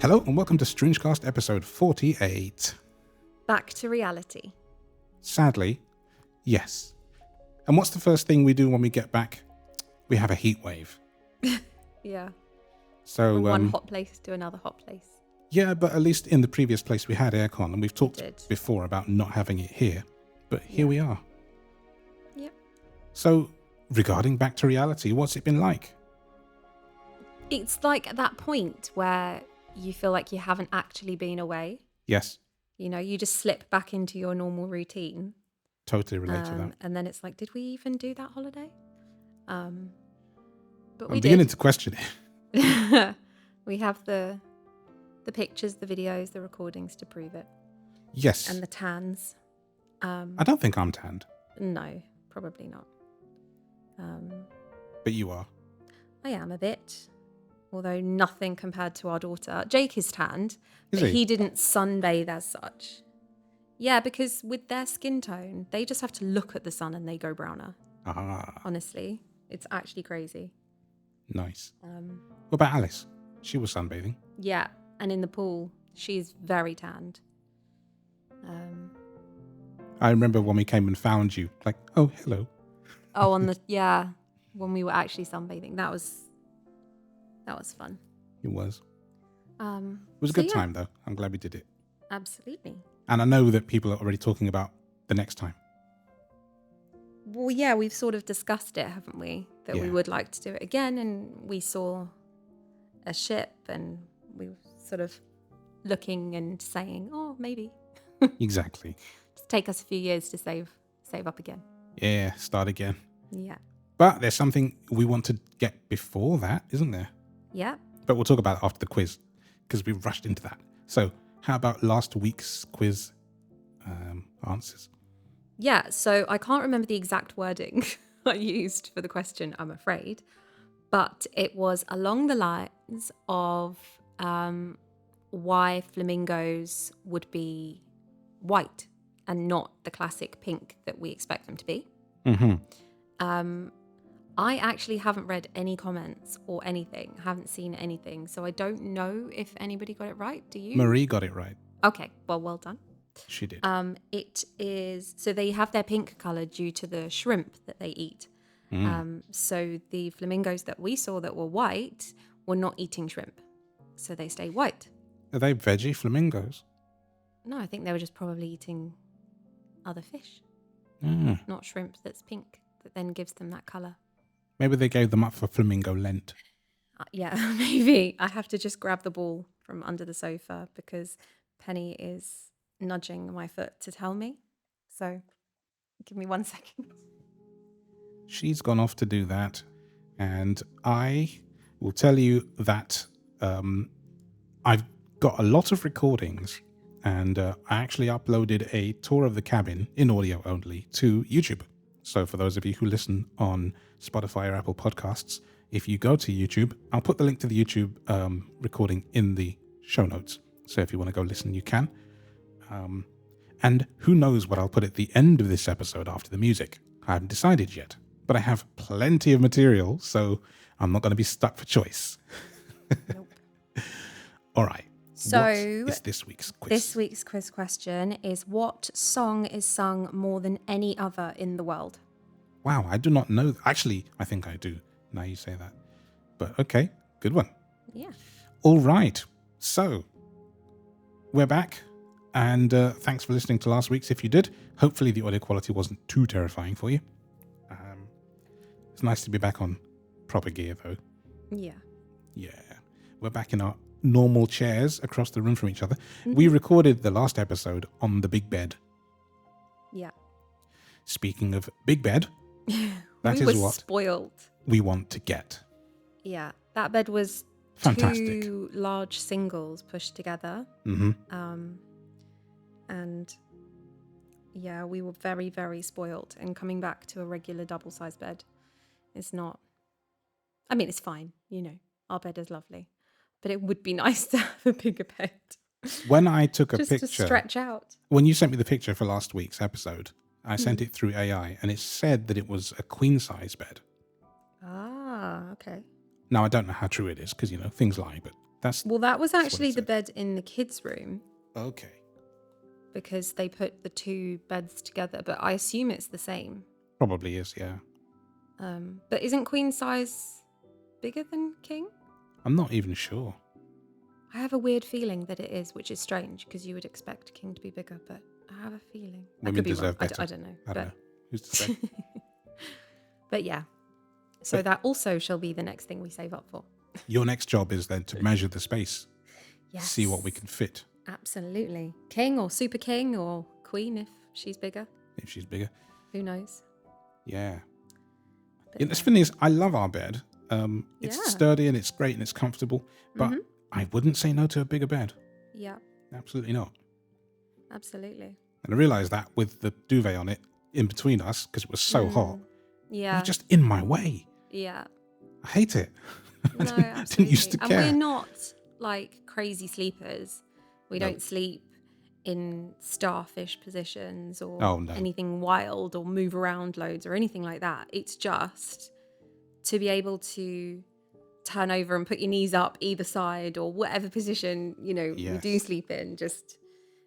Hello and welcome to StroongeCast episode 48. Back to reality. Sadly, yes. And what's the first thing we do when we get back? We have a heat wave. Yeah. So From one hot place to another hot place. Yeah, but at least in the previous place we had aircon, and we've talked before about not having it here. But here we are. Yep. So, regarding back to reality, what's it been like? It's like at that point where you feel like you haven't actually been away. Yes. You know, you just slip back into your normal routine. Totally relate to that. And then it's like, did we even do that holiday? But I'm beginning to question it. We have the pictures, the videos, the recordings to prove it. Yes. And the tans. I don't think I'm tanned. No, probably not. But you are. I am a bit. Although nothing compared to our daughter. Jake is tanned, but he didn't sunbathe as such. Yeah, because with their skin tone, they just have to look at the sun and they go browner. Honestly, it's actually crazy. Nice. What about Alice? She was sunbathing. Yeah, and in the pool, she's very tanned. I remember when we came and found you, like, oh, hello. Oh, when we were actually sunbathing. That was fun. It was. It was a good time, though. I'm glad we did it. Absolutely. And I know that people are already talking about the next time. Well, yeah, we've sort of discussed it, haven't we? That we would like to do it again. And we saw a ship and we were sort of looking and saying, oh, maybe. Exactly. Just take us a few years to save up again. Yeah, start again. Yeah. But there's something we want to get before that, isn't there? Yeah. But we'll talk about it after the quiz because we rushed into that. So how about last week's quiz answers? Yeah, so I can't remember the exact wording I used for the question, I'm afraid. But it was along the lines of why flamingos would be white and not the classic pink that we expect them to be. Mm-hmm. I actually haven't read any comments or anything, haven't seen anything, so I don't know if anybody got it right. Do you? Marie got it right. Okay, well done. She did. It is, so they have their pink colour due to the shrimp that they eat. So the flamingos that we saw that were white were not eating shrimp, so they stay white. Are they veggie flamingos? No, I think they were just probably eating other fish, not shrimp that's pink, that then gives them that colour. Maybe they gave them up for flamingo Lent. Yeah, maybe. I have to just grab the ball from under the sofa because Penny is nudging my foot to tell me. So give me 1 second. She's gone off to do that. And I will tell you that I've got a lot of recordings and I actually uploaded a tour of the cabin in audio only to YouTube. So for those of you who listen on Spotify or Apple Podcasts, if you go to YouTube, I'll put the link to the YouTube recording in the show notes. So if you want to go listen, you can. And who knows what I'll put at the end of this episode after the music. I haven't decided yet, but I have plenty of material, so I'm not going to be stuck for choice. Nope. All right. So what is this week's quiz? This week's quiz question is, what song is sung more than any other in the world? Wow, I do not know. Actually, I think I do, now you say that. But okay, good one. Yeah. All right. So, we're back. And thanks for listening to last week's. If you did, hopefully the audio quality wasn't too terrifying for you. It's nice to be back on proper gear, though. Yeah. Yeah. We're back in our normal chairs across the room from each other. We recorded the last episode on the big bed. Yeah. Speaking of big bed, that is what spoilt. We want to get. Yeah. That bed was fantastic. 2 large singles pushed together. And yeah, we were very, very spoilt. And coming back to a regular double-sized bed is not... I mean, it's fine. You know, our bed is lovely. But it would be nice to have a bigger bed. When I took a picture... Just to stretch out. When you sent me the picture for last week's episode, I sent it through AI, and it said that it was a queen-size bed. Ah, okay. Now, I don't know how true it is, because, you know, things lie, but Well, that was what it actually the said. bed in the kids' room Okay. because they put the two beds together, but I assume it's the same. Probably is, yeah. But isn't queen size bigger than king? I'm not even sure. I have a weird feeling that it is, which is strange because you would expect king to be bigger, but I have a feeling. I Women could be wrong. deserve better. I don't know. I don't know. Who's to say? But yeah. So But that also shall be the next thing we save up for. your next job is then to measure the space. Yes. See what we can fit. Absolutely. King or super king or queen if she's bigger. If she's bigger. Who knows? Yeah. But The thing is, I love our bed. It's Yeah. sturdy and it's great and it's comfortable, but I wouldn't say no to a bigger bed. Yeah, Absolutely not. absolutely. And I realised that with the duvet on it in between us, because it was so hot, it Yeah. was just in my way. Yeah. I hate it. No, I absolutely. didn't used to care. And we're not like crazy sleepers. We No. don't sleep in starfish positions or Oh, no. anything wild or move around loads or anything like that. It's just to be able to turn over and put your knees up either side or whatever position, we do Yes. sleep in. Just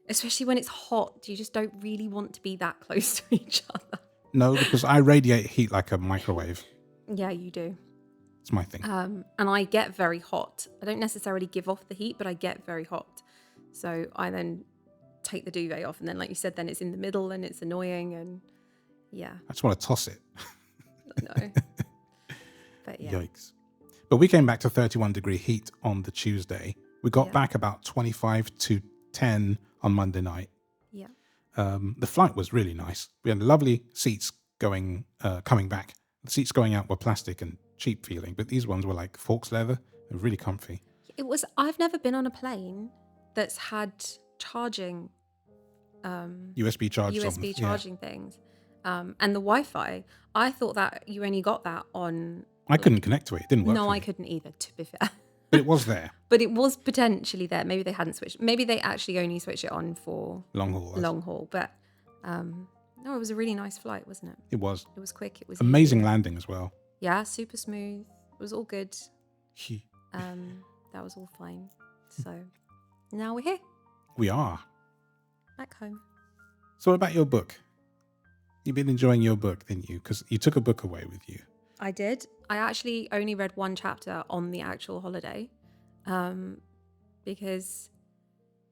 especially when it's hot, you just don't really want to be that close to each other. No, because I radiate heat like a microwave. Yeah, you do. It's my thing. And I get very hot. I don't necessarily give off the heat, but I get very hot. So I then take the duvet off, and then, like you said, then it's in the middle, and it's annoying, and yeah, I just want to toss it. no. But yeah, Yikes. But we came back to 31-degree heat on the Tuesday. We got Yeah. back about 25 to 10 on Monday night. yeah, The flight was really nice. We had lovely seats coming back. The seats going out were plastic and cheap feeling, but these ones were like Forks leather. They're really comfy. it was. I've never been on a plane that's had charging, USB charge. USB charging things, and the Wi-Fi. I thought that you only got that on. I couldn't connect to it. It didn't work. No, for I me. couldn't either. To be fair. But it was there. But it was potentially there. Maybe they hadn't switched. Maybe they actually only switched it on for Long haul. long haul. But no, it was a really nice flight, wasn't it? It was. It was quick. It was Amazing easy. landing as well. Yeah, super smooth. It was all good. That was all fine. So now we're here, We are. back home. So what about your book? You've been enjoying your book, didn't you? Because you took a book away with you. I did. I actually only read one chapter on the actual holiday, because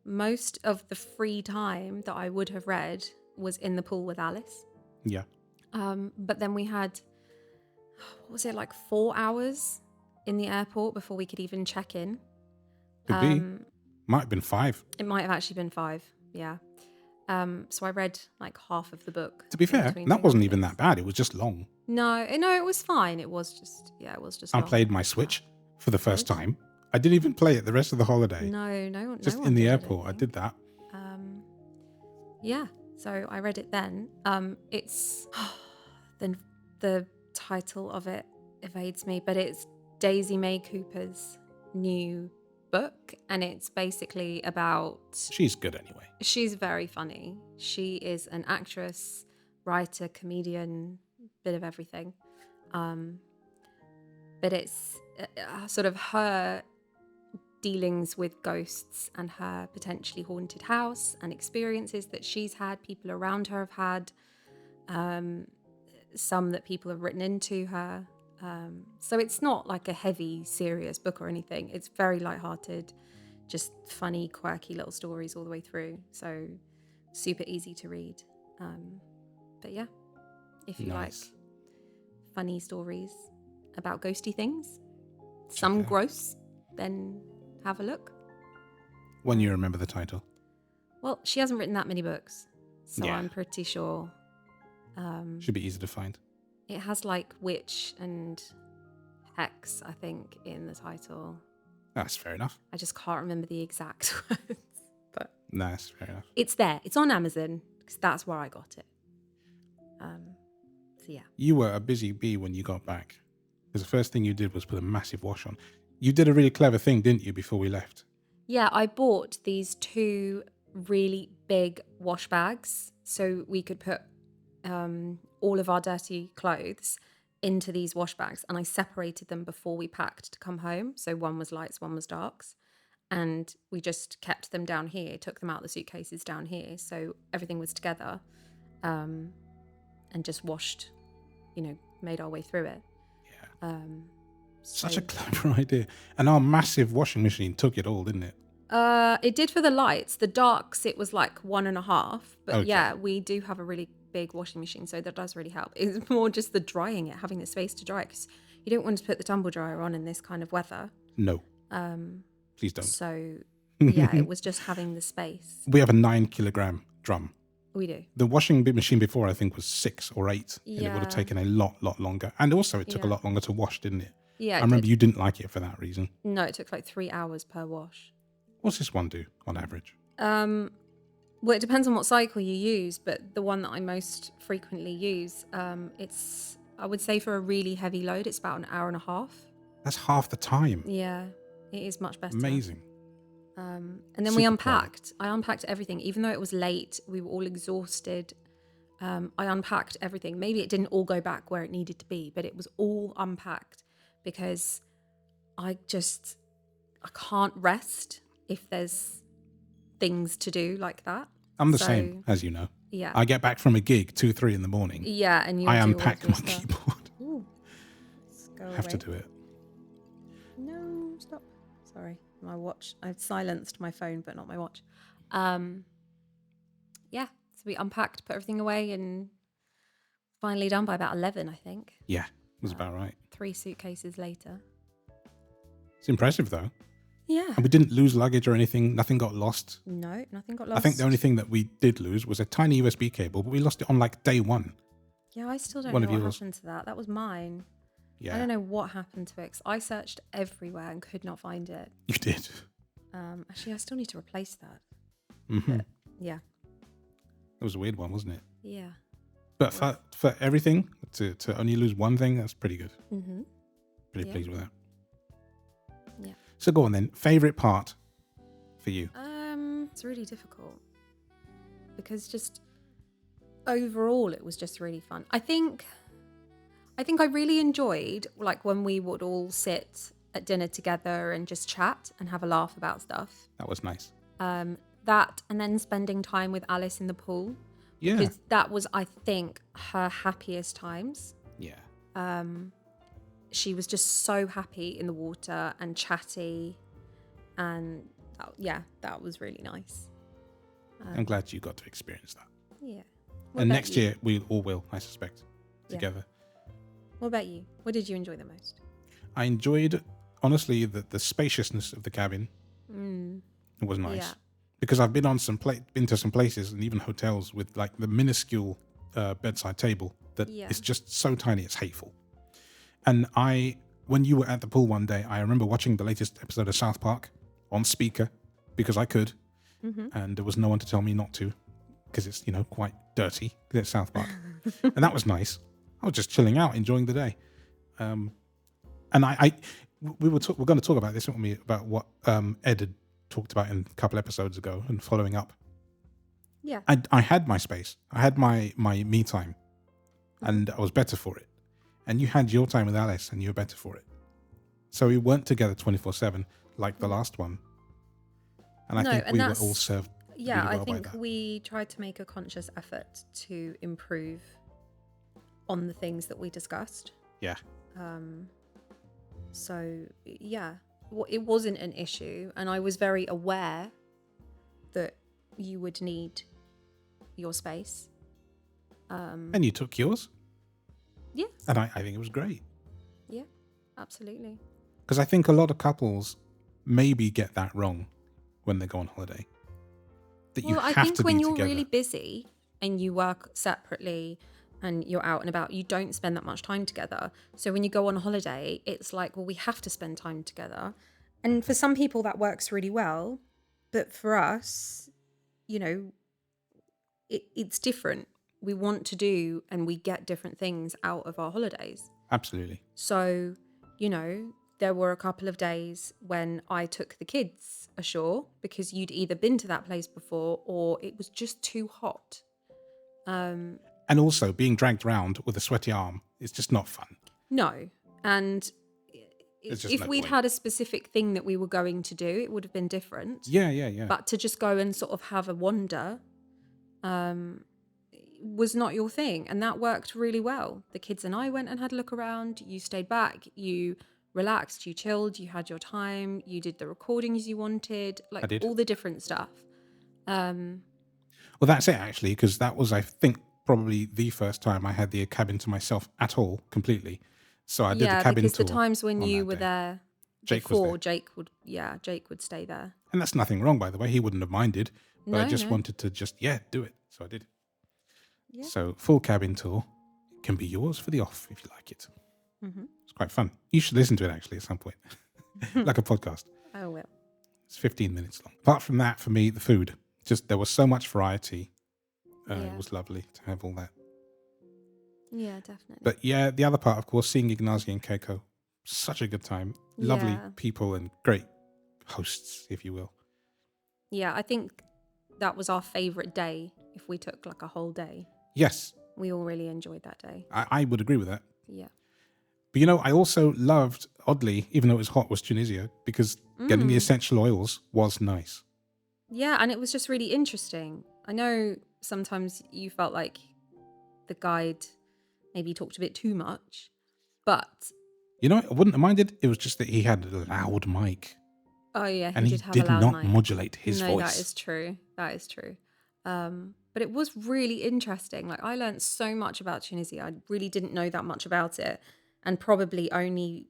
most of the free time that I would have read was in the pool with Alice. Yeah. But then we had, what was it, like 4 hours in the airport before we could even check in. Could be. Might have been 5. It might have actually been 5, yeah. So I read like half of the book. To be in fair, between that doing wasn't other even things. that bad. It was just long. No, it was fine. It was just I long. played my Switch for the first time. I didn't even play it the rest of the holiday. No, Just one in the did, I don't airport. I think. did that. Yeah, so I read it then. It's the title of it evades me, but it's Daisy May Cooper's new book, and it's basically about. She's good anyway. She's very funny. She is an actress, writer, comedian, bit of everything. But it's sort of her dealings with ghosts and her potentially haunted house and experiences that she's had, people around her have had, some that people have written into her. So it's not like a heavy, serious book or anything. It's very lighthearted, just funny, quirky little stories all the way through. So super easy to read. But yeah, if you like Nice. funny stories about ghosty things, some out. gross, then have a look. When you remember the title. Well, she hasn't written that many books, so Yeah. I'm pretty sure Should be easy to find. it has like witch and hex, I think, in the title. That's fair enough. I just can't remember the exact words, but No, that's fair enough. it's there. It's on Amazon because that's where I got it. So yeah. You were a busy bee when you got back. Because the first thing you did was put a massive wash on. You did a really clever thing, didn't you, before we left? Yeah, I bought these 2 really big wash bags so we could put all of our dirty clothes into these wash bags, and I separated them before we packed to come home. So one was lights, one was darks. and we just kept them down here, took them out of the suitcases down here, so everything was together, and just washed, made our way through it. Yeah. So Such a clever idea. And our massive washing machine took it all, didn't it? it did for the lights. The darks, it was like 1.5. But Okay. yeah, we do have a really big washing machine, so that does really help. It's more just the drying it, having the space to dry, because you don't want to put the tumble dryer on in this kind of weather. No. Please don't. So yeah, it was just having the space. We have a 9-kilogram drum. We do. The washing machine before, I think, was 6 or 8. And it would have Yeah. taken a lot longer. And also it took a Yeah. lot longer to wash, didn't it? Yeah, I remember you didn't like it for that reason. No, it took like 3 hours per wash. What's this one do on average? Well, it depends on what cycle you use, but the one that I most frequently use, it's, I would say, for a really heavy load, it's about 1.5 hours. That's half the time. Yeah, it is much better. Amazing. And then Super we unpacked. I unpacked everything, even though it was late. We were all exhausted. I unpacked everything. Maybe it didn't all go back where it needed to be, but it was all unpacked because I can't rest if there's things to do like that. I'm the same, as you know. Yeah. I get back from a gig 2-3 in the morning. Yeah, and you I do all unpack of your my stuff. keyboard. Ooh, let's go Have to away. do it. No, stop. Sorry, my watch. I've silenced my phone, but not my watch. Yeah, so we unpacked, put everything away, and finally done by about 11, I think. Yeah, it was about right. 3 suitcases later. It's impressive, though. Yeah. And we didn't lose luggage or anything. Nothing got lost. No, nothing got lost. I think the only thing that we did lose was a tiny USB cable, but we lost it on like day 1. Yeah, I still don't One know of what yours. happened to that. That was mine. Yeah, I don't know what happened to it, 'cause I searched everywhere and could not find it. you did. Actually, I still need to replace that. Mm-hmm. Yeah. It was a weird one, wasn't it? Yeah. But for everything, to only lose one thing, that's pretty good. Mm-hmm. Pretty Yeah. pleased with that. Yeah. So go on then. Favorite part for you? It's really difficult because just overall it was just really fun. I think I really enjoyed like when we would all sit at dinner together and just chat and have a laugh about stuff. That was nice. That and then spending time with Alice in the pool. Yeah. Because that was, I think, her happiest times. Yeah. She was just so happy in the water and chatty, and that was really nice. I'm glad you got to experience that. Yeah. And next year we all will, I suspect, together. What about you? What did you enjoy the most? I enjoyed, honestly, the spaciousness of the cabin. It was nice. Yeah. Because I've been on been to some places and even hotels with like the minuscule bedside table that is just so tiny it's hateful. And when you were at the pool one day, I remember watching the latest episode of South Park on speaker because I could, and there was no one to tell me not to because it's quite dirty because it's South Park, and that was nice. I was just chilling out, enjoying the day, and we're going to talk about this, weren't we? About what Ed had talked about in a couple episodes ago and following up. Yeah. I had my space. I had my me time, and I was better for it. And you had your time with Alice, and you were better for it. So we weren't together 24/7 like the last one. And I think we were all served. Yeah, really well I think by that. we tried to make a conscious effort to improve on the things that we discussed. Yeah. So yeah, it wasn't an issue, and I was very aware that you would need your space. And you took yours. Yes. And I think it was great. Yeah, absolutely. Because I think a lot of couples maybe get that wrong when they go on holiday. That you have I think to when be you're together. really busy and you work separately and you're out and about, you don't spend that much time together. So when you go on holiday, it's like, well, we have to spend time together. And for some people that works really well. But for us, it's different. We want to do and we get different things out of our holidays. Absolutely. So, there were a couple of days when I took the kids ashore because you'd either been to that place before or it was just too hot. And also being dragged around with a sweaty arm is just not fun. No. And There's just if no we'd point. had a specific thing that we were going to do, it would have been different. Yeah. But to just go and sort of have a wander was not your thing. And that worked really well. The kids and I went and had a look around. You stayed back. You relaxed. You chilled. You had your time. You did the recordings you wanted. I Like did. all the different stuff. Well, that's it, actually, because that was, I think, probably the first time I had the cabin to myself at all, completely. So I did the Yeah, cabin because the tour times when on you that were day. there Jake was before, there. Jake would stay there. And that's nothing wrong, by the way. He wouldn't have minded. But I No, just no. wanted to do it. So I did. Yeah. So full cabin tour can be yours for the off if you like it. Mm-hmm. It's quite fun. You should listen to it, actually, at some point. Like a podcast. I will. It's 15 minutes long. Apart from that, for me, the food. Just there was so much variety. Yeah. It was lovely to have all that. Yeah, definitely. But yeah, the other part, of course, seeing Ignazi and Keiko. Such a good time. Lovely Yeah. people and great hosts, if you will. Yeah, I think that was our favourite day if we took like a whole day. Yes, We all really enjoyed that day. I would agree with that. Yeah. But you know, I also loved, oddly, even though it was hot, was Tunisia because getting the essential oils was nice. Yeah, and it was just really interesting. I know sometimes you felt like the guide maybe talked a bit too much, but You know, I wouldn't have minded. It was just that he had a loud mic. oh yeah, And he did have did a loud not mic. modulate his No, voice. that is true. That is true. But it was really interesting. Like I learned so much about Tunisia. I really didn't know that much about it, and probably only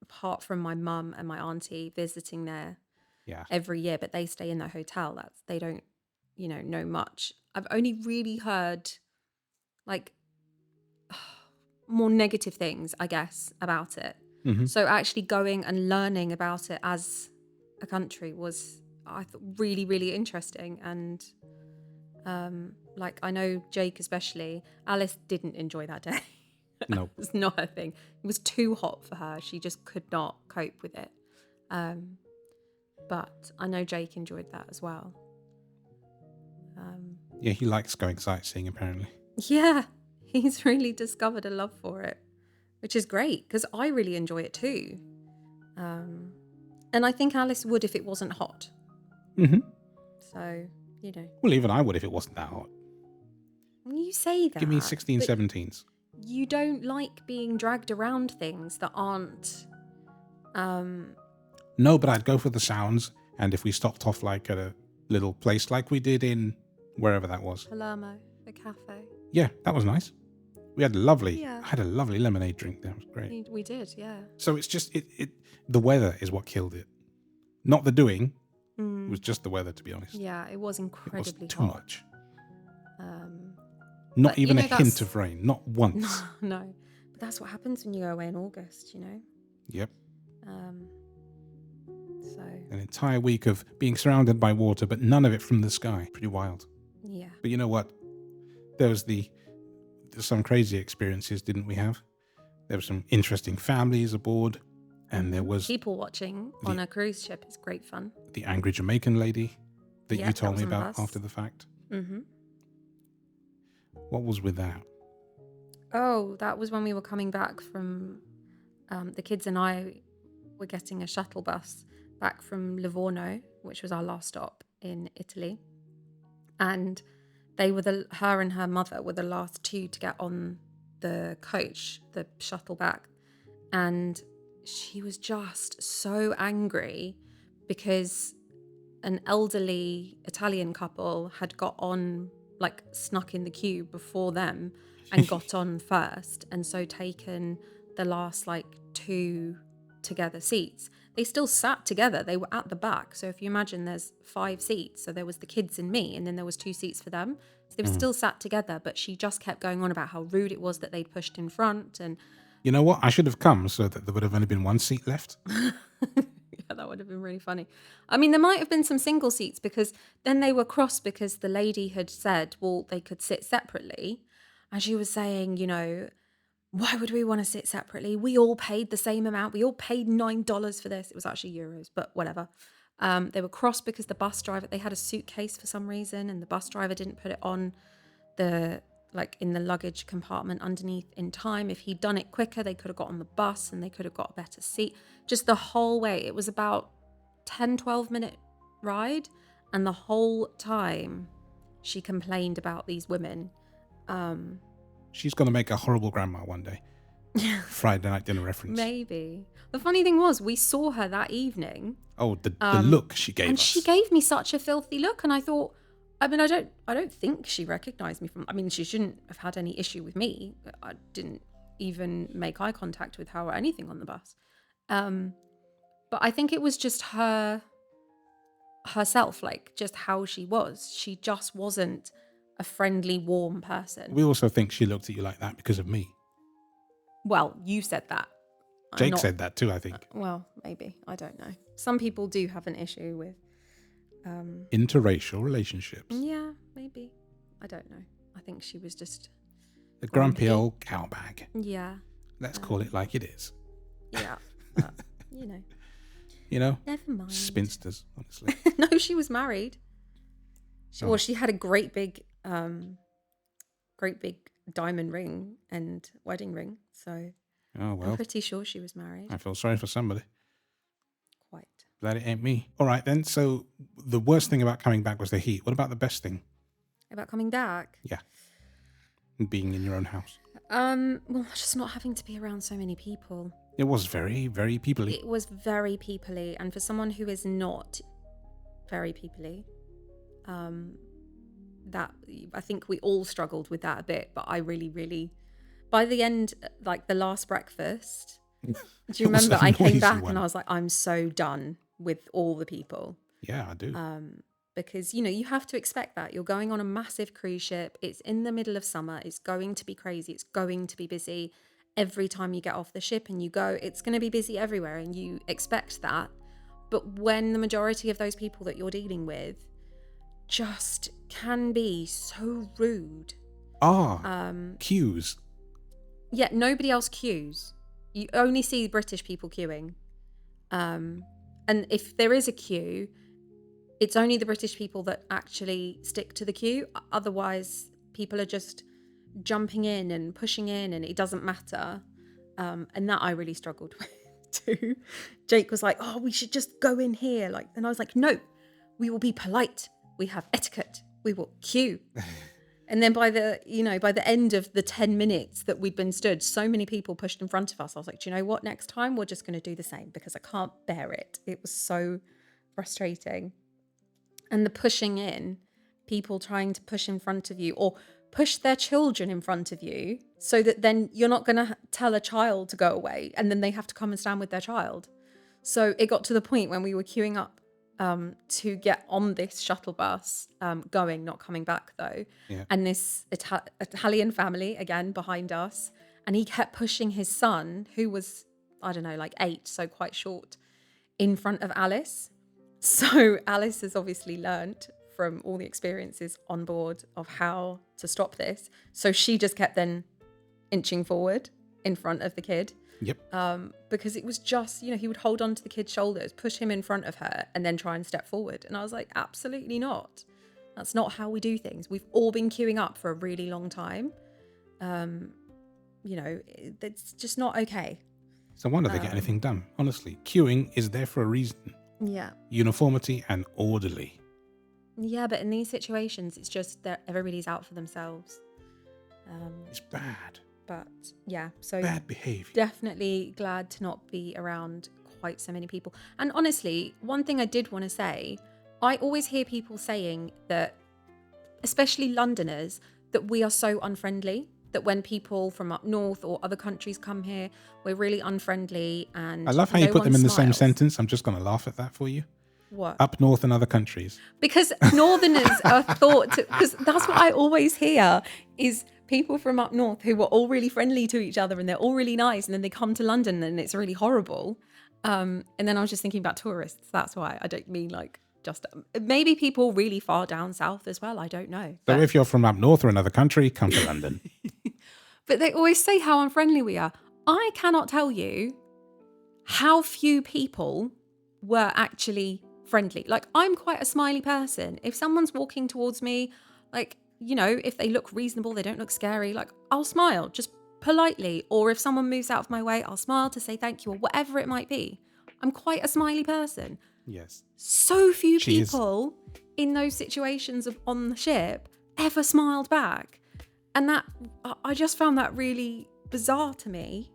apart from my mum and my auntie visiting there Yeah. every year, but they stay in their hotel. They don't, know much. I've only really heard like more negative things, I guess, about it. Mm-hmm. So actually going and learning about it as a country was, I thought, really, really interesting. And like I know Jake especially, Alice didn't enjoy that day. No. It's not her thing. It was too hot for her. She just could not cope with it. But I know Jake enjoyed that as well. Yeah, he likes going sightseeing, apparently. Yeah, he's really discovered a love for it, which is great because I really enjoy it too. And I think Alice would if it wasn't hot. Mm-hmm. So, Well, even I would if it wasn't that hot. you say that. Give me 16, but 17s. You don't like being dragged around things that aren't. No, but I'd go for the sounds. And if we stopped off like at a little place like we did in wherever that was. Palermo, the cafe. Yeah, that was nice. We had I Yeah. had a lovely lemonade drink there. It was great. We did, yeah. So it's just, the weather is what killed it. Not the doing. It was just the weather, to be honest. Yeah, it was It incredibly was too hot. much. But, Not even a that's- hint of rain. Not once. No, but that's what happens when you go away in August, Yep. So, An entire week of being surrounded by water, but none of it from the sky. Pretty wild. yeah. But you know what? There's some crazy experiences, didn't we have? There were some interesting families aboard, and there was People watching on a cruise ship is great fun. the angry Jamaican lady that Yeah, you that told was me on about the bus. after the fact. Mm-hmm. What was with that? Oh, that was when we were coming back from, the kids and I were getting a shuttle bus back from Livorno, which was our last stop in Italy. And they were her and her mother were the last two to get on the coach, the shuttle back. And she was just so angry because an elderly Italian couple had got on, like snuck in the queue before them and got on first, and so taken the last like two together seats. They still sat together. They were at the back. So if you imagine there's 5 seats, so there was the kids and me, and then there was 2 seats for them. So they were still sat together, but she just kept going on about how rude it was that they'd pushed in front. And You know what? I should have come so that there would have only been 1 seat left. yeah, that would have been really funny. I mean, there might have been some single seats because then they were cross because the lady had said, well, they could sit separately. And she was saying, why would we want to sit separately? We all paid the same amount. We all paid $9 for this. It was actually euros, but whatever. They were cross because the bus driver, they had a suitcase for some reason, and the bus driver didn't put it on the like in the luggage compartment underneath in time. If he'd done it quicker, they could have got on the bus and they could have got a better seat. Just the whole way. It was about 10-12 minute ride, and the whole time she complained about these women. She's going to make a horrible grandma one day. Friday night dinner reference. Maybe. The funny thing was, we saw her that evening. Oh, the look she gave and us. she gave me such a filthy look, and I thought, I mean, I don't think she recognized me from. I mean, she shouldn't have had any issue with me. I didn't even make eye contact with her or anything on the bus. But I think it was just herself, like just how she was. She just wasn't a friendly, warm person. We also think she looked at you like that because of me. Well, you said that. Jake said that too, I think. Well, maybe. I don't know. Some people do have an issue with interracial relationships. Yeah, maybe. I don't know. I think she was just a grumpy old cowbag. Yeah. Let's call it like it is. Yeah. But, you know. You know? Never mind. Spinsters, honestly. No, she was married. Well, she had a great big diamond ring and wedding ring. So I'm pretty sure she was married. I feel sorry for somebody. Quite. Glad it ain't me. All right then. So the worst thing about coming back was the heat. What about the best thing? About coming back? Yeah. And being in your own house. Well, just not having to be around so many people. It was very, very peoply. It was very peoply, and for someone who is not very peoply, that I think we all struggled with that a bit. But I really, really, by the end, like the last breakfast, do you remember? I came back and I was like, I'm so done with all the people. Yeah, I do. Because, you know, you have to expect that. You're going on a massive cruise ship. It's in the middle of summer. It's going to be crazy. It's going to be busy. Every time you get off the ship and you go, it's going to be busy everywhere, and you expect that. But when the majority of those people that you're dealing with just can be so rude. Queues. Yeah, nobody else queues. You only see British people queuing. And if there is a queue, it's only the British people that actually stick to the queue. Otherwise, people are just jumping in and pushing in, and it doesn't matter. And that I really struggled with too. Jake was like, "Oh, we should just go in here." And I was like, "No, we will be polite. We have etiquette. We will queue." And then by the end of the 10 minutes that we'd been stood, so many people pushed in front of us. I was like, "Do you know what? Next time we're just going to do the same, because I can't bear it." It was so frustrating. And the pushing in, people trying to push in front of you or push their children in front of you, so that then you're not going to tell a child to go away and then they have to come and stand with their child. So it got to the point when we were queuing up to get on this shuttle bus, going, not coming back though. Yeah. And this Italian family, again, behind us. And he kept pushing his son, who was, I don't know, like 8, so quite short, in front of Alice. So Alice has obviously learnt from all the experiences on board of how to stop this. So she just kept then inching forward in front of the kid. Yep. Because it was just, he would hold on to the kid's shoulders, push him in front of her, and then try and step forward. And I was like, absolutely not. That's not how we do things. We've all been queuing up for a really long time. It's just not okay. It's no wonder they get anything done. Honestly, queuing is there for a reason. Yeah. Uniformity and orderly. Yeah, but in these situations, it's just that everybody's out for themselves. It's bad. But yeah, so bad behavior. Definitely glad to not be around quite so many people. And honestly, one thing I did want to say, I always hear people saying that, especially Londoners, that we are so unfriendly, that when people from up north or other countries come here, we're really unfriendly. And I love how you put them in the same sentence. I'm just going to laugh at that for you. What? Up north and other countries. Because Northerners are thought to, because that's what I always hear is people from up north who were all really friendly to each other and they're all really nice, and then they come to London and it's really horrible. And then I was just thinking about tourists. That's why. I don't mean like just maybe people really far down south as well. I don't know. So if you're from up north or another country, come to London. But they always say how unfriendly we are. I cannot tell you how few people were actually friendly. Like, I'm quite a smiley person. If someone's walking towards me, like, if they look reasonable, they don't look scary, like I'll smile just politely. Or if someone moves out of my way, I'll smile to say thank you or whatever it might be. I'm quite a smiley person. Yes. So few She is. people in those situations on the ship ever smiled back. And that, I just found that really bizarre to me.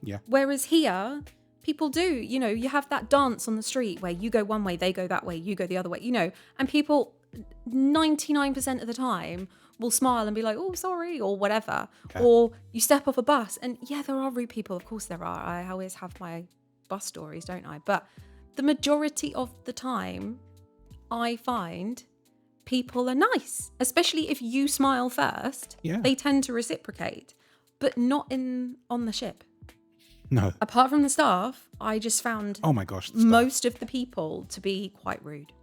Yeah. Whereas here, people do, you have that dance on the street where you go one way, they go that way, you go the other way, and people 99% of the time will smile and be like, oh, sorry, or whatever. Yeah. Or you step off a bus and yeah, there are rude people. Of course there are. I always have my bus stories, don't I? But the majority of the time, I find people are nice, especially if you smile first. Yeah. They tend to reciprocate, but not on the ship. No. Apart from the staff, I just found Oh my gosh. most of the people to be quite rude.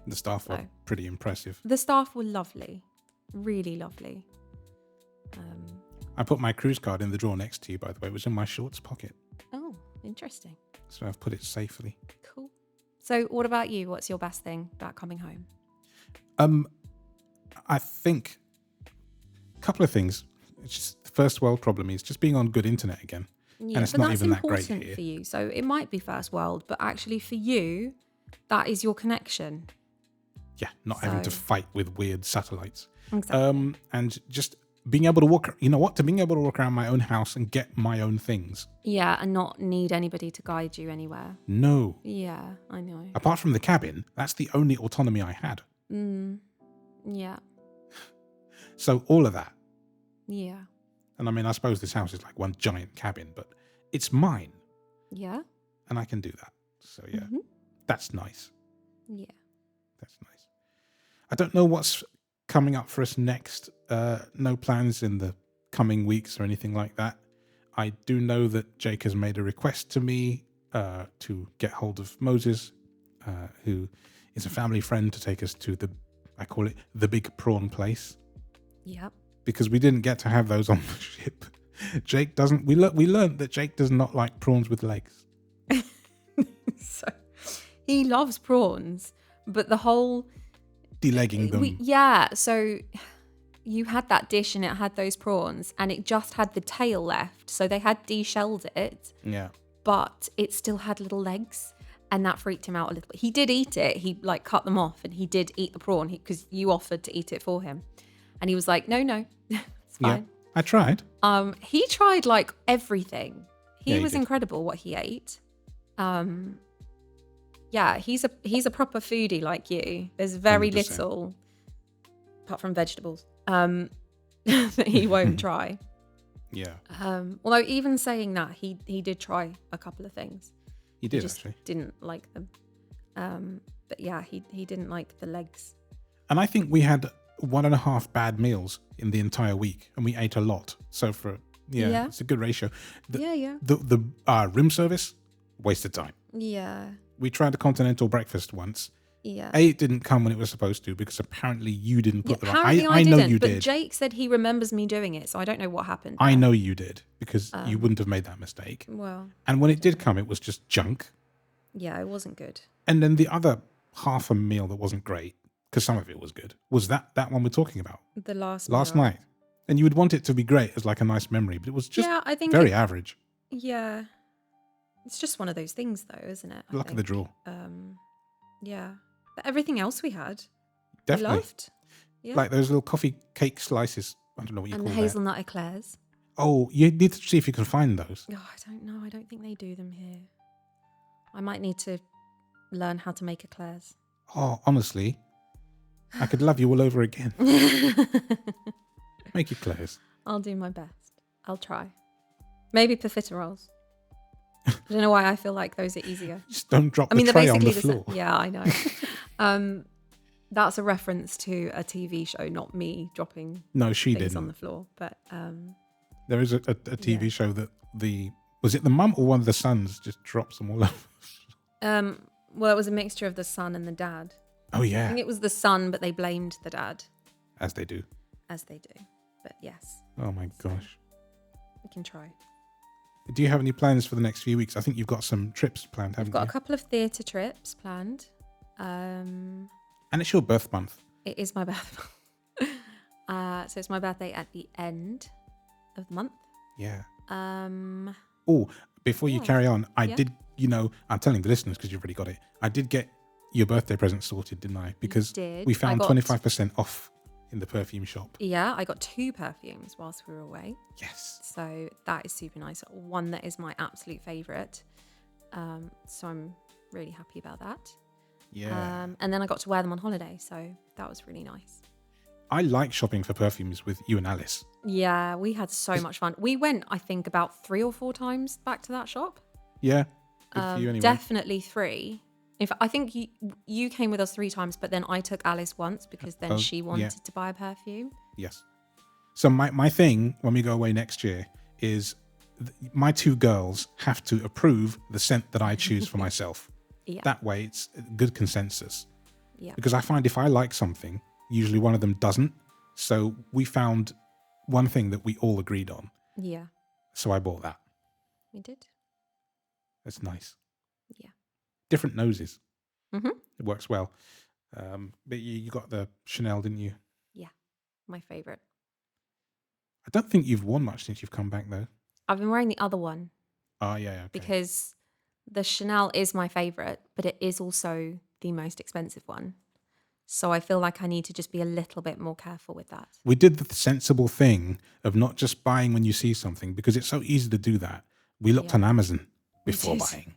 The staff were pretty impressive. The staff were lovely, really lovely. I put my cruise card in the drawer next to you, by the way. It was in my shorts pocket. Oh, interesting. So I've put it safely. Cool. So what about you? What's your best thing about coming home? I think a couple of things. It's just the first world problem is just being on good internet again. Yeah, And it's but not that's even that great important here. for you. So it might be first world, but actually for you, that is your connection. Yeah, not having to So- fight with weird satellites. Exactly. And just being able to walk, to being able to walk around my own house and get my own things. Yeah, and not need anybody to guide you anywhere. No. Yeah, I know. Apart from the cabin, that's the only autonomy I had. Yeah, So all of that. yeah, And I mean, I suppose this house is like one giant cabin, but it's mine yeah, and I can do that. So yeah, Mhm. that's nice. yeah. That's nice. I don't know what's coming up for us next. No plans in the coming weeks or anything like that. I do know that Jake has made a request to me to get hold of Moses, who is a family friend, to take us to I call it the big prawn place, Yep. because we didn't get to have those on the ship. Jake doesn't. We learned that Jake does not like prawns with legs. So he loves prawns, but the whole Delegging them. so you had that dish and it had those prawns and it just had the tail left. So they had de-shelled it, Yeah. but it still had little legs. And that freaked him out a little bit. He did eat it. He cut them off and he did eat the prawn because you offered to eat it for him. And he was like, no, it's fine. Yeah. I tried. He tried like everything. Yeah, He he was did. incredible what he ate. Yeah, he's a proper foodie like you. There's very 100%. little, apart from vegetables, that he won't try. Yeah. Although even saying that, he did try a couple of things. He He did just actually. didn't like them. But yeah, he didn't like the legs. And I think we had 1.5 bad meals in the entire week, and we ate a lot. So Yeah. it's a good ratio. Yeah. The room service, waste of time. Yeah. We tried a continental breakfast once. Yeah. It didn't come when it was supposed to because apparently you didn't put the right. Apparently I didn't, know you but did. Jake said he remembers me doing it, so I don't know what happened. I there. know you did because you wouldn't have made that mistake. Well, And when it did come, it was just junk. yeah, it wasn't good. And then the other half a meal that wasn't great, because some of it was good, was that one we're talking about The last last meal. night. And you would want it to be great as like a nice memory, but it was just Yeah, I think very average. Yeah, it's just one of those things, though, isn't it? I Luck of the think. draw. Yeah, but everything else we had, Definitely. we loved. Yeah, Like those little coffee cake slices. I don't know what you and call the that. hazelnut eclairs. Oh, you need to see if you can find those. Oh, I don't know. I don't think they do them here. I might need to learn how to make eclairs. Oh, honestly, I could love you all over again. Make it close. I'll do my best. I'll try. Maybe profiteroles. I don't know why I feel like those are easier. Just don't drop I mean, the they're tray on basically the the floor. same. Yeah, I know. That's a reference to a TV show, not me dropping No, she things didn't. on the floor. But There is a TV Yeah. show that was it the mum or one of the sons just drops them all over? well, it was a mixture of the son and the dad. Oh I yeah, think it was the son, but they blamed the dad, as they do. as they do. But yes, Oh my gosh. we can try. Do you have any plans for the next few weeks? I think you've got some trips planned, haven't We've got you? a couple of theatre trips planned. And it's your birth month. It is my birthday. So it's my birthday at the end of the month. Yeah. Um, Oh, before you Yeah. carry on, I Yeah. did, I'm telling the listeners because you've already got it. I did get your birthday present sorted, didn't I? Because did. we I found got- 25% off in the perfume shop. yeah, I got 2 perfumes whilst we were away. Yes. So that is super nice. One that is my absolute favourite. So I'm really happy about that. Yeah. And then I got to wear them on holiday. So that was really nice. I like shopping for perfumes with you and Alice. Yeah, we had so much fun. We went, I think, about 3 or 4 times back to that shop. Yeah. Good for you anyway. Definitely 3. In fact, I think you came with us 3 times, but then I took Alice once because then she wanted to buy a perfume. Yes. So my thing when we go away next year is my 2 girls have to approve the scent that I choose for myself. Yeah. That way it's a good consensus. Yeah. Because I find if I like something, usually one of them doesn't. So we found one thing that we all agreed on. Yeah. So I bought that. We did. That's nice. Yeah. Different noses. Mm-hmm. It works well. But you got the Chanel, didn't you? Yeah. My favourite. I don't think you've worn much since you've come back, though. I've been wearing the other one Oh, yeah. Okay. because the Chanel is my favourite, but it is also the most expensive one. So I feel like I need to just be a little bit more careful with that. We did the sensible thing of not just buying when you see something, because it's so easy to do that. We looked on Amazon before buying.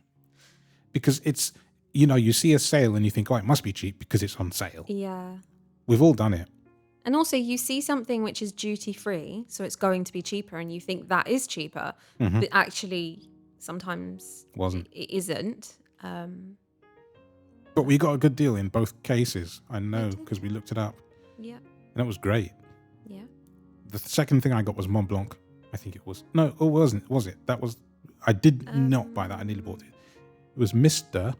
Because it's, you see a sale and you think, oh, it must be cheap because it's on sale. Yeah. We've all done it. And also you see something which is duty free, so it's going to be cheaper and you think that is cheaper, but actually sometimes Wasn't. it isn't. But we got a good deal in both cases. I know because we looked it up. Yeah. And it was great. Yeah. The second thing I got was Mont Blanc. I think it was. No, it wasn't. Was it? That was. I did not buy that. I nearly bought it. It was Mr.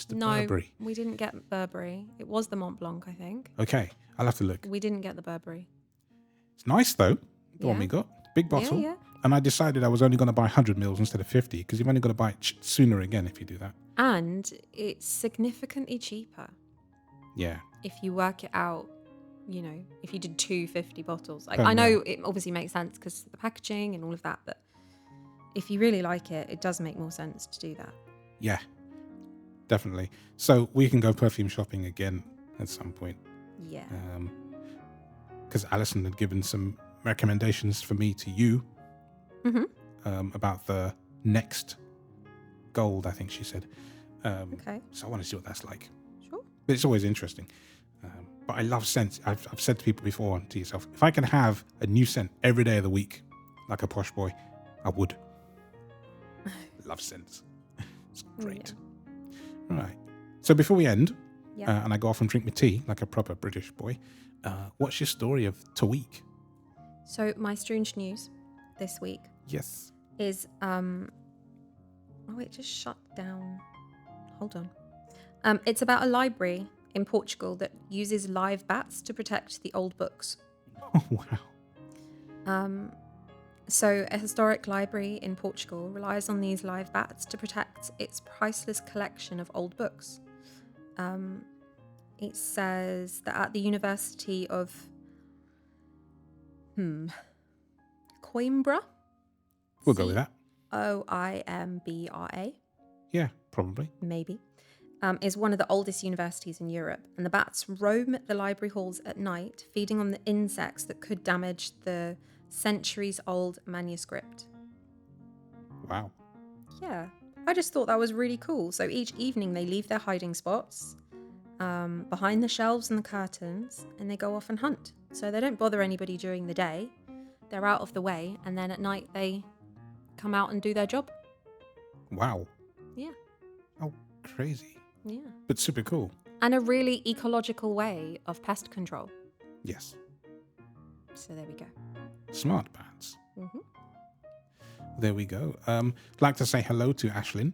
Burberry. We didn't get Burberry. It was the Mont Blanc, I think. Okay, I'll have to look. We didn't get the Burberry. It's nice though. The one Yeah. we got, big bottle. Yeah. And I decided I was only going to buy 100 mils instead of 50 because you've only got to buy it sooner again if you do that. And it's significantly cheaper Yeah. if you work it out. If you did 250 bottles. Like, Per I know mil. it obviously makes sense because the packaging and all of that, but if you really like it, it does make more sense to do that. Yeah. Definitely. So we can go perfume shopping again at some point. Yeah. Because Alison had given some recommendations for me to you about the next gold, I think she said. Okay. So I want to see what that's like. Sure. But it's always interesting. But I love scents. I've said to people before, and to yourself, if I can have a new scent every day of the week, like a posh boy, I would. Love scents. It's great. Yeah. Right. So before we end, and I go off and drink my tea like a proper British boy, what's your story of the week? So my Stroonge news this week Yes. is oh, it just shut down. Hold on. It's about a library in Portugal that uses live bats to protect the old books. Oh, wow. So a historic library in Portugal relies on these live bats to protect its priceless collection of old books. It says that at the University of Coimbra. We'll go with that. Oimbra. Yeah, probably. Maybe. Is one of the oldest universities in Europe, and the bats roam the library halls at night, feeding on the insects that could damage the centuries-old manuscript. Wow. Yeah, I just thought that was really cool. So each evening they leave their hiding spots behind the shelves and the curtains, and they go off and hunt. So they don't bother anybody during the day. They're out of the way, and then at night they come out and do their job. Wow. Yeah. Oh, crazy. Yeah. But super cool. And a really ecological way of pest control. Yes. So there we go. Smart bats. Mm-hmm. There we go. I'd like to say hello to Ashlyn,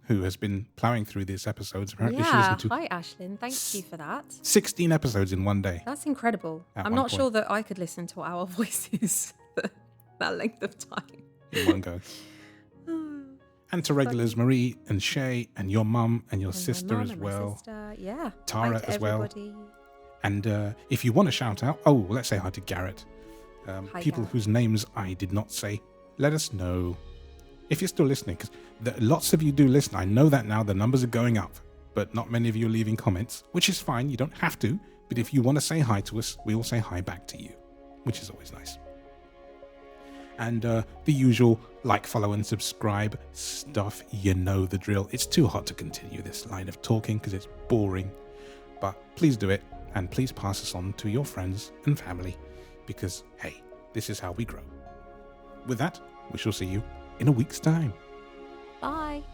who has been ploughing through these episodes. Apparently she listened to hi Ashlyn. Thank you for that. 16 episodes in one day. That's incredible. At I'm one not point. sure that I could listen to our voices for that length of time. In one go. And to regulars Marie and Shay and your mum and your And my sister mum as and my well. sister. Yeah. Tara Hi to as well. everybody. And if you want to shout out, let's say hi to Garrett. Hi, People Garrett. whose names I did not say, let us know. If you're still listening, because lots of you do listen. I know that now. The numbers are going up, but not many of you are leaving comments, which is fine. You don't have to. But if you want to say hi to us, we will say hi back to you, which is always nice. And the usual like, follow, and subscribe stuff. You know the drill. It's too hot to continue this line of talking because it's boring. But please do it, and please pass us on to your friends and family, because, hey, this is how we grow. With that, we shall see you in a week's time. Bye.